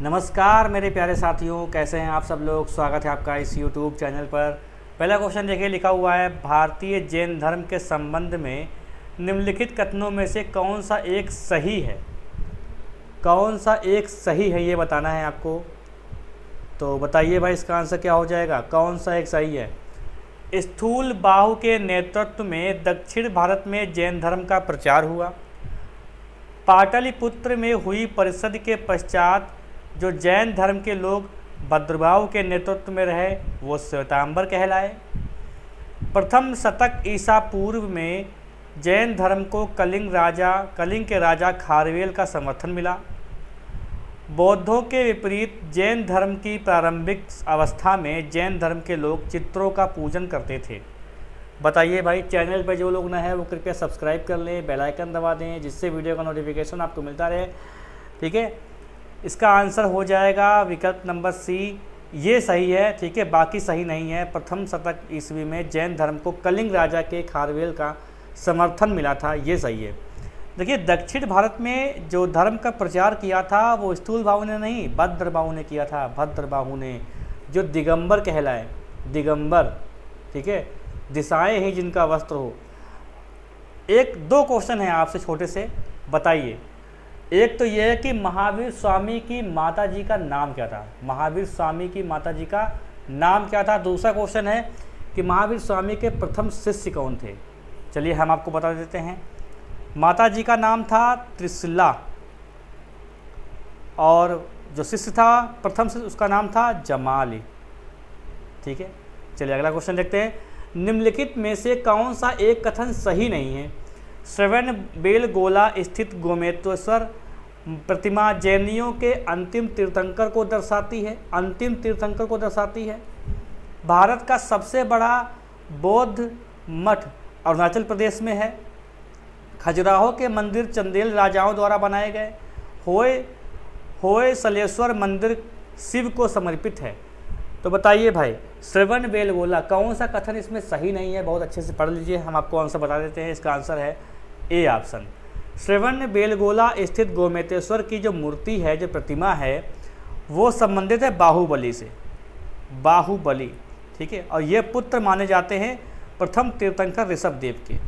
नमस्कार मेरे प्यारे साथियों, कैसे हैं आप सब लोग। स्वागत है आपका इस YouTube चैनल पर। पहला क्वेश्चन देखिए, लिखा हुआ है भारतीय जैन धर्म के संबंध में निम्नलिखित कथनों में से कौन सा एक सही है। कौन सा एक सही है ये बताना है आपको। तो बताइए भाई, इसका आंसर क्या हो जाएगा। कौन सा एक सही है। स्थूल बाहु के नेतृत्व में दक्षिण भारत में जैन धर्म का प्रचार हुआ। पाटलिपुत्र में हुई परिषद के पश्चात जो जैन धर्म के लोग भद्रबाहु के नेतृत्व में रहे वो श्वेतांबर कहलाए। प्रथम शतक ईसा पूर्व में जैन धर्म को कलिंग के राजा खारवेल का समर्थन मिला। बौद्धों के विपरीत जैन धर्म की प्रारंभिक अवस्था में जैन धर्म के लोग चित्रों का पूजन करते थे। बताइए भाई, चैनल पर जो लोग नए हैं वो कृपया सब्सक्राइब कर लें, बेल आइकन दबा दें जिससे वीडियो का नोटिफिकेशन आपको मिलता रहे। ठीक है, इसका आंसर हो जाएगा विकल्प नंबर सी, ये सही है। ठीक है, बाकी सही नहीं है। प्रथम शतक ईस्वी में जैन धर्म को कलिंग राजा के खारवेल का समर्थन मिला था, ये सही है। देखिए, दक्षिण भारत में जो धर्म का प्रचार किया था वो स्थूल बाहु ने नहीं, भद्रबाहु ने किया था। भद्रबाहु ने, जो दिगंबर कहलाए, दिगंबर। ठीक है, दिशाएं ही जिनका वस्त्र हो। एक दो क्वेश्चन है आपसे छोटे से, बताइए। एक तो यह है कि महावीर स्वामी की माता जी का नाम क्या था। महावीर स्वामी की माता जी का नाम क्या था। दूसरा क्वेश्चन है कि महावीर स्वामी के प्रथम शिष्य कौन थे। चलिए हम आपको बता देते हैं। माता जी का नाम था त्रिशला और जो शिष्य था प्रथम शिष्य उसका नाम था जमाली। ठीक है, चलिए अगला क्वेश्चन देखते हैं। निम्नलिखित में से कौन सा एक कथन सही नहीं है। श्रवण बेलगोला स्थित गोमेश्वर प्रतिमा जैनियों के अंतिम तीर्थंकर को दर्शाती है। अंतिम तीर्थंकर को दर्शाती है। भारत का सबसे बड़ा बौद्ध मठ अरुणाचल प्रदेश में है। खजुराहो के मंदिर चंदेल राजाओं द्वारा बनाए गए। होय सलेश्वर मंदिर शिव को समर्पित है। तो बताइए भाई, श्रवण बेलगोला कौन सा कथन इसमें सही नहीं है। बहुत अच्छे से पढ़ लीजिए, हम आपको आंसर बता देते हैं। इसका आंसर है ए ऑप्शन। श्रवण बेलगोला स्थित गोमेश्वर की जो मूर्ति है, जो प्रतिमा है, वो संबंधित है बाहुबली से। बाहुबली, ठीक है, और ये पुत्र माने जाते हैं प्रथम तीर्थंकर ऋषभदेव के।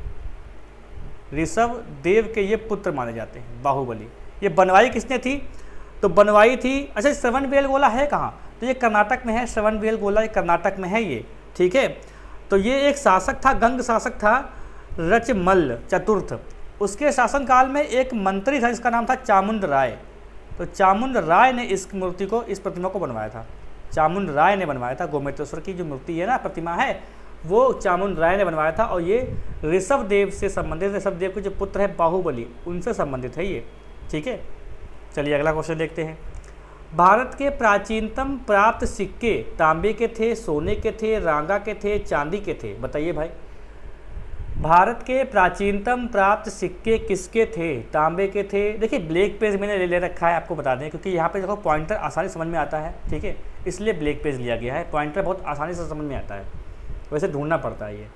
ऋषभदेव के ये पुत्र माने जाते हैं बाहुबली। ये बनवाई किसने थी। तो बनवाई थी, अच्छा श्रवण बेलगोला है कहाँ, तो ये कर्नाटक में है। श्रवण बेलगोला ये कर्नाटक में है ये। ठीक है, तो ये एक शासक था, गंग शासक था, रचमल्ल चतुर्थ। उसके शासनकाल में एक मंत्री था जिसका नाम था चामुंड राय। तो चामुंड राय ने इस मूर्ति को, इस प्रतिमा को बनवाया था। चामुंड राय ने बनवाया था। गोमेश्वर की जो मूर्ति है ना, प्रतिमा है, वो चामुंड राय ने बनवाया था। और ये ऋषभदेव से संबंधित, ऋषभदेव के जो पुत्र है बाहुबली, उनसे संबंधित है ये। ठीक है, चलिए अगला क्वेश्चन देखते हैं। भारत के प्राचीनतम प्राप्त सिक्के तांबे के थे, सोने के थे, रांगा के थे, चांदी के थे। बताइए भाई, भारत के प्राचीनतम प्राप्त सिक्के किसके थे। तांबे के थे। देखिए ब्लैक पेज मैंने ले रखा है, आपको बता दें, क्योंकि यहाँ पे देखो पॉइंटर आसानी समझ में आता है। ठीक है, इसलिए ब्लैक पेज लिया गया है। पॉइंटर बहुत आसानी से समझ में आता है, वैसे ढूंढना पड़ता है ये।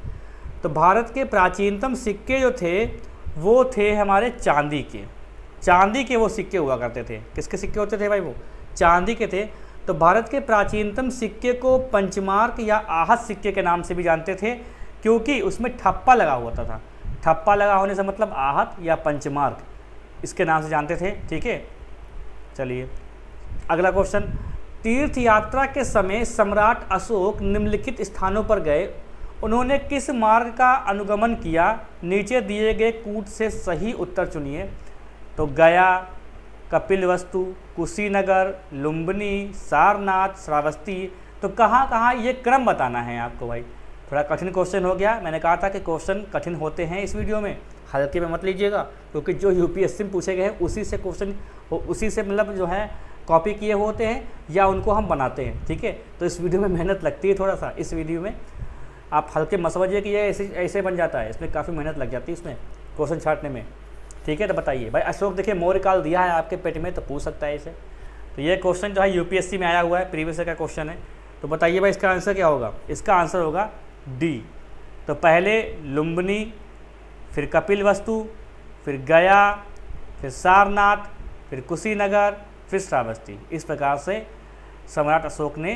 तो भारत के प्राचीनतम सिक्के जो थे वो थे हमारे चांदी के। चांदी के वो सिक्के हुआ करते थे। किसके सिक्के होते थे भाई, वो चांदी के थे। तो भारत के प्राचीनतम सिक्के को पंचमार्क या आहत सिक्के के नाम से भी जानते थे, क्योंकि उसमें ठप्पा लगा होता था। ठप्पा लगा होने से मतलब आहत या पंचमार्क, इसके नाम से जानते थे। ठीक है, चलिए अगला क्वेश्चन। तीर्थ यात्रा के समय सम्राट अशोक निम्नलिखित स्थानों पर गए, उन्होंने किस मार्ग का अनुगमन किया। नीचे दिए गए कूट से सही उत्तर चुनिए। तो गया, कपिलवस्तु, कुशीनगर, लुम्बिनी, सारनाथ, श्रावस्ती। तो कहाँ कहाँ ये क्रम बताना है आपको भाई। थोड़ा कठिन क्वेश्चन हो गया। मैंने कहा था कि क्वेश्चन कठिन होते हैं इस वीडियो में, हल्के में मत लीजिएगा, क्योंकि जो यूपीएससी में पूछे गए हैं उसी से क्वेश्चन, उसी से मतलब जो है कॉपी किए होते हैं या उनको हम बनाते हैं। ठीक है, तो इस वीडियो में मेहनत लगती है थोड़ा सा। इस वीडियो में आप हल्के मत समझिए कि ये ऐसे बन जाता है, इसमें काफ़ी मेहनत लग जाती है इसमें क्वेश्चन छांटने में। ठीक है, तो बताइए भाई, अशोक देखिए मौर्य काल दिया है आपके पेट में, तो पूछ सकता है इसे। तो ये क्वेश्चन जो है यूपीएससी में आया हुआ है, प्रीवियस ईयर का क्वेश्चन है। तो बताइए भाई, इसका आंसर क्या होगा। इसका आंसर होगा डी। तो पहले लुम्बिनी, फिर कपिलवस्तु, फिर गया, फिर सारनाथ, फिर कुशीनगर, फिर श्रावस्ती। इस प्रकार से सम्राट अशोक ने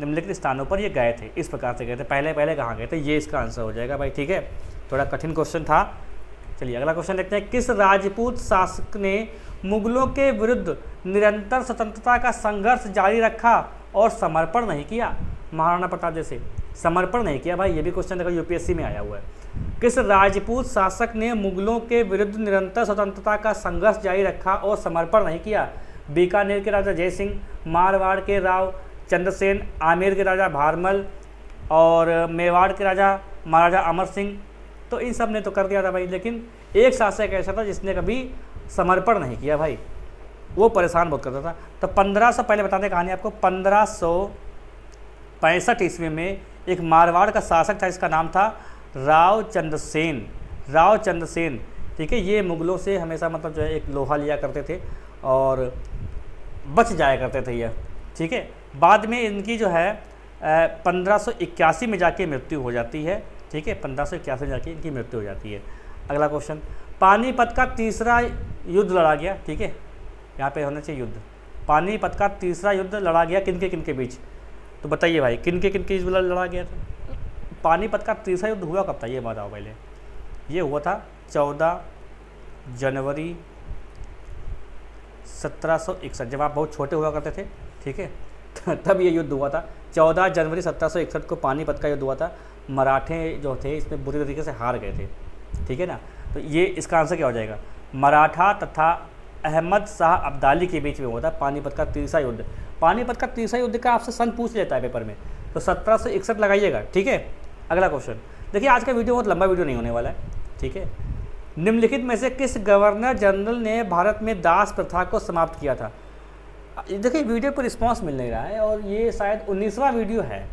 निम्नलिखित स्थानों पर ये गए थे, इस प्रकार से गए थे। पहले पहले कहाँ गए थे, ये इसका आंसर हो जाएगा भाई। ठीक है, थोड़ा कठिन क्वेश्चन था। चलिए अगला क्वेश्चन देखते हैं। किस राजपूत शासक ने मुगलों के विरुद्ध निरंतर स्वतंत्रता का संघर्ष जारी रखा और समर्पण नहीं किया? महाराणा प्रताप जैसे समर्पण नहीं किया भाई, ये भी क्वेश्चन देखो यूपीएससी में आया हुआ है। किस राजपूत शासक ने मुगलों के विरुद्ध निरंतर स्वतंत्रता का संघर्ष जारी रखा और समर्पण नहीं किया? बीकानेर के राजा जयसिंह, मारवाड़ के राव चंद्रसेन, आमेर के राजा भारमल और मेवाड़ के राजा महाराजा अमर सिंह। तो इन सब ने तो कर दिया था भाई, लेकिन एक शासक ऐसा था जिसने कभी समर्पण नहीं किया भाई, वो परेशान बहुत करता था। तो 1500 पहले बताते कहानी आपको। 1565 ईस्वी में एक मारवाड़ का शासक था, इसका नाम था राव चंद्रसेन। राव चंद्रसेन, ठीक है, ये मुगलों से हमेशा मतलब जो है एक लोहा लिया करते थे और बच जाया करते थे यह। ठीक है, बाद में इनकी जो है 1581 में जाके मृत्यु हो जाती है। ठीक है, 1581 में जाके इनकी मृत्यु हो जाती है। अगला क्वेश्चन, पानीपत का तीसरा युद्ध लड़ा गया। ठीक है, यहाँ पे होना चाहिए युद्ध। पानीपत का तीसरा युद्ध लड़ा गया किन के बीच? तो बताइए भाई, किन के युद्ध लड़ा गया था? पानीपत का तीसरा युद्ध हुआ कब था, ये बताओ पहले। ये हुआ था 14 जनवरी 1761, जब आप बहुत छोटे हुआ करते थे। ठीक है, तब ये युद्ध हुआ था। 14 जनवरी 1761 को पानीपत का युद्ध हुआ था। मराठे जो थे इसमें बुरी तरीके से हार गए थे। ठीक है ना, तो ये इसका आंसर क्या हो जाएगा? मराठा तथा अहमद शाह अब्दाली के बीच में हुआ था पानीपत का तीसरा युद्ध। पानीपत का तीसरा युद्ध का आपसे सन पूछ लेता है पेपर में, तो 1761 लगाइएगा। ठीक है, अगला क्वेश्चन देखिए। आज का वीडियो बहुत लंबा वीडियो नहीं होने वाला है। ठीक है, निम्नलिखित में से किस गवर्नर जनरल ने भारत में दास प्रथा को समाप्त किया था? देखिए वीडियो पर रिस्पांस मिल नहीं रहा है और ये शायद 19वां वीडियो है।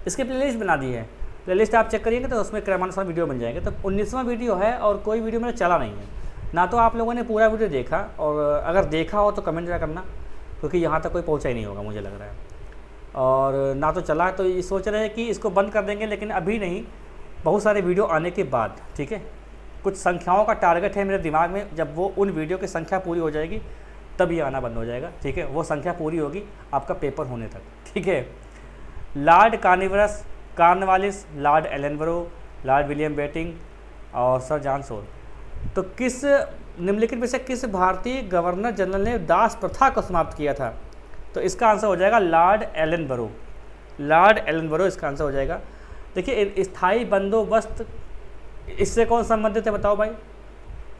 इसकी प्लेलिस्ट बना दी है, प्लेलिस्ट आप चेक करिएगा तो उसमें क्रमानुसार वीडियो बन जाएंगे। तो 19वां वीडियो है और कोई वीडियो मेरा चला नहीं है। ना तो आप लोगों ने पूरा वीडियो देखा, और अगर देखा हो तो कमेंट जरा करना, क्योंकि यहाँ तक कोई पहुँचा ही नहीं होगा मुझे लग रहा है। और ना तो चला तो ये सोच रहे हैं कि इसको बंद कर देंगे, लेकिन अभी नहीं, बहुत सारे वीडियो आने के बाद। ठीक है, कुछ संख्याओं का टारगेट है मेरे दिमाग में, जब वो उन वीडियो की संख्या पूरी हो जाएगी तब ये आना बंद हो जाएगा। ठीक है, वो संख्या पूरी होगी आपका पेपर होने तक। ठीक है, Lord Cornwallis, Lord Ellenborough, Lord William Bentinck और सर जॉन शोर। तो किस निम्नलिखित में से किस भारतीय गवर्नर जनरल ने दास प्रथा को समाप्त किया था? तो इसका आंसर हो जाएगा लॉर्ड एलनबरो। लॉर्ड एलनबरो इसका आंसर हो जाएगा। देखिए स्थायी बंदोबस्त, इससे कौन संबंधित है बताओ भाई?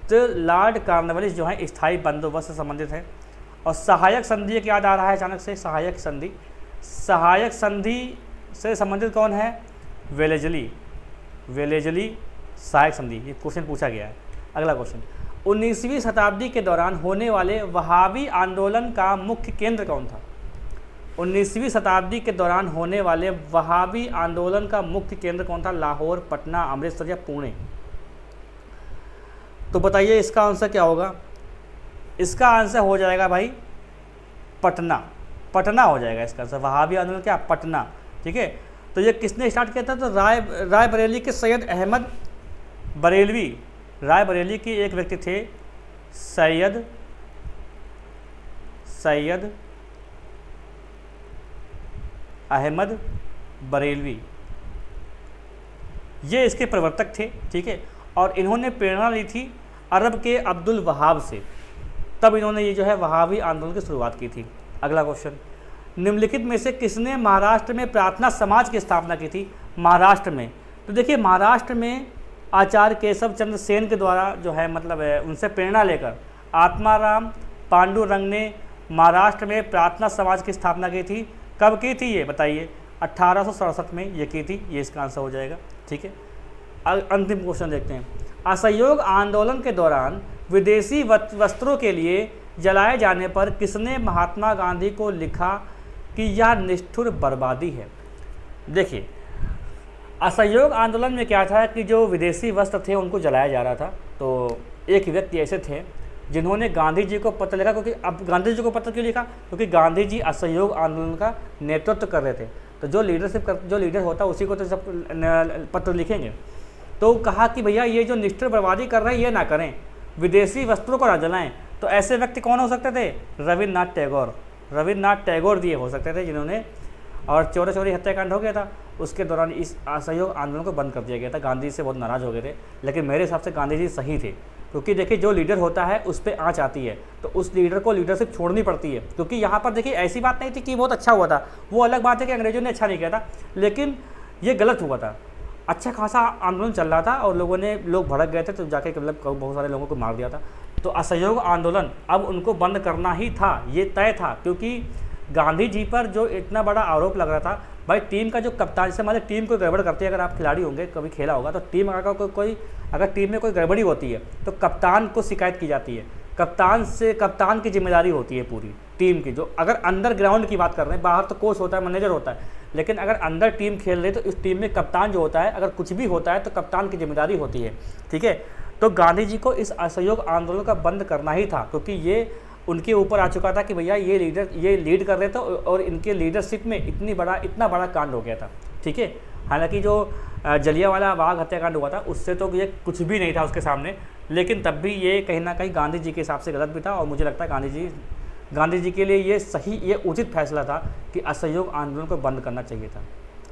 तो लॉर्ड कार्नवालिस जो है स्थायी बंदोबस्त से संबंधित है। और सहायक संधि एक याद आ रहा है अचानक से, सहायक संधि। सहायक संधि से संबंधित कौन है? वेलेजली। वेलेजली सहायक संधि, ये क्वेश्चन पूछा गया है। अगला क्वेश्चन, 19वीं शताब्दी के दौरान होने वाले वहाबी आंदोलन का मुख्य केंद्र कौन था? 19वीं शताब्दी के दौरान होने वाले वहाबी आंदोलन का मुख्य केंद्र कौन था? लाहौर, पटना, अमृतसर या पुणे? तो बताइए इसका आंसर क्या होगा? इसका आंसर हो जाएगा भाई पटना। पटना हो जाएगा इसका आंसर। वहाबी आंदोलन क्या? पटना। ठीक है, तो ये किसने स्टार्ट किया था? तो राय बरेली के सैयद अहमद बरेलवी, राय बरेली के एक व्यक्ति थे सैयद अहमद बरेलवी, ये इसके प्रवर्तक थे। ठीक है, और इन्होंने प्रेरणा ली थी अरब के अब्दुल वहाब से, तब इन्होंने ये जो है वहाबी आंदोलन की शुरुआत की थी। अगला क्वेश्चन, निम्नलिखित में से किसने महाराष्ट्र में प्रार्थना समाज की स्थापना की थी? महाराष्ट्र में, तो देखिए महाराष्ट्र में आचार्य केशव चंद्र सेन के द्वारा जो है मतलब है उनसे प्रेरणा लेकर आत्माराम पांडुरंग ने महाराष्ट्र में प्रार्थना समाज की स्थापना की थी। कब की थी ये बताइए? 1867 में ये की थी, ये इसका आंसर हो जाएगा। ठीक है, अंतिम क्वेश्चन देखते हैं। असहयोग आंदोलन के दौरान विदेशी वस्त्रों के लिए जलाए जाने पर किसने महात्मा गांधी को लिखा कि यह निष्ठुर बर्बादी है? देखिए असहयोग आंदोलन में क्या था कि जो विदेशी वस्त्र थे उनको जलाया जा रहा था। तो एक व्यक्ति ऐसे थे जिन्होंने गांधी जी को पत्र लिखा, क्योंकि अब गांधी जी को पत्र क्यों लिखा? क्योंकि गांधी जी असहयोग आंदोलन का नेतृत्व कर रहे थे, तो जो लीडर होता है उसी को तो सब पत्र लिखेंगे। तो कहा कि भैया ये जो निष्ठुर बर्बादी कर रहे हैं ये ना करें, विदेशी वस्त्रों को ना जलाएं। तो तो ऐसे व्यक्ति कौन हो सकते थे? रविन्द्रनाथ टैगोर। रविन्द्रनाथ टैगोर दिए हो सकते थे जिन्होंने, और चोरी चोरी हत्याकांड हो गया था, उसके दौरान इस असहयोग आंदोलन को बंद कर दिया गया था। गांधी जी से बहुत नाराज़ हो गए थे, लेकिन मेरे हिसाब से गांधी जी सही थे, क्योंकि देखिए जो लीडर होता है उस पर आँच आती है, तो उस लीडर को लीडरशिप छोड़नी पड़ती है। क्योंकि यहाँ पर देखिए ऐसी बात नहीं थी कि बहुत अच्छा हुआ था, वो अलग बात है कि अंग्रेजों ने अच्छा नहीं किया था, लेकिन ये गलत हुआ था। अच्छा खासा आंदोलन चल रहा था और लोग भड़क गए थे, तो जाके मतलब बहुत सारे लोगों को मार दिया था। तो असहयोग आंदोलन अब उनको बंद करना ही था, ये तय था, क्योंकि गांधी जी पर जो इतना बड़ा आरोप लग रहा था, भाई टीम का जो कप्तान, जैसे हमारे टीम को गड़बड़ करती है, अगर आप खिलाड़ी होंगे कभी खेला होगा, तो टीम अगर टीम में कोई गड़बड़ी होती है तो कप्तान को शिकायत की जाती है, कप्तान की जिम्मेदारी होती है पूरी टीम की। जो अगर अंदर ग्राउंड की बात कर रहे हैं, बाहर तो कोच होता है, मैनेजर होता है, लेकिन अगर अंदर टीम खेल रही है तो इस टीम में कप्तान जो होता है, अगर कुछ भी होता है तो कप्तान की जिम्मेदारी होती है, ठीक है। तो गांधी जी को इस असहयोग आंदोलन का बंद करना ही था, क्योंकि ये उनके ऊपर आ चुका था कि भैया ये लीड कर रहे थे और इनके लीडरशिप में इतना बड़ा कांड हो गया था, ठीक है। हालांकि जो जलियांवाला बाग हत्याकांड हुआ था उससे तो ये कुछ भी नहीं था उसके सामने, लेकिन तब भी ये कहीं ना कहीं गांधी जी के हिसाब से गलत भी था, और मुझे लगता है गांधी जी के लिए ये उचित फैसला था कि असहयोग आंदोलन को बंद करना चाहिए था,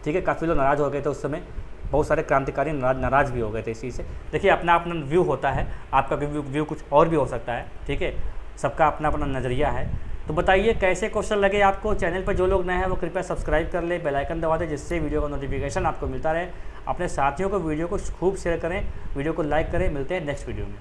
ठीक है। काफ़ी लोग नाराज़ हो गए थे उस समय, बहुत सारे क्रांतिकारी नाराज़ भी हो गए थे इस चीज़ से। देखिए अपना अपना व्यू होता है, आपका व्यू कुछ और भी हो सकता है, ठीक है, सबका अपना अपना नज़रिया है। तो बताइए कैसे क्वेश्चन लगे आपको। चैनल पर जो लोग नए हैं वो कृपया सब्सक्राइब कर ले, बेल आइकन दबा दें, जिससे वीडियो का नोटिफिकेशन आपको मिलता रहे। अपने साथियों को वीडियो को खूब शेयर करें, वीडियो को लाइक करें। मिलते हैं नेक्स्ट वीडियो में।